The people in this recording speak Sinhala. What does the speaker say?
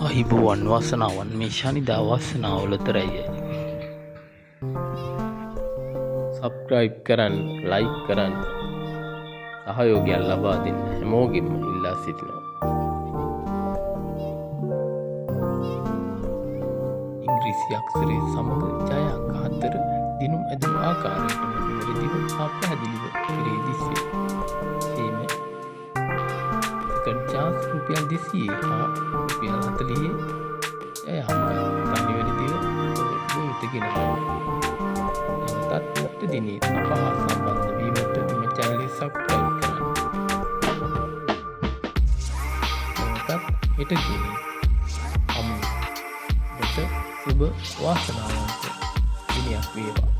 අහිබුවන් වාසනාවන් මේ ශනිදා වාසනාවලතරයි. සබ්ස්ක්‍රයිබ් කරන්න, ලයික් කරන්න, සහයෝගයක් ලබා දෙන්න හැමෝගෙම ඉල්ලා සිටිනවා. ඉංග්‍රීසි අක්ෂරයේ සමග ජය අංක 4 දිනුම් ඇදුණු ආකාරයට නිවැරදිව හා පැහැදිලිව කෙරේ දිස්වේ. එයිම සෙකන්ඩ් චාන්ස් රුපියල් 200 හා රුපියල් 40 ජය අංක නිවැරදිව ගොවිතගෙන නැවතත් දිනේ අප හා සම්බන්ධ වීමට මෙම channel එක subscribe කරන්න. නැවතත් හෙට දිනේ සුබ වාසනාවන්ත දිනයක් වේවා.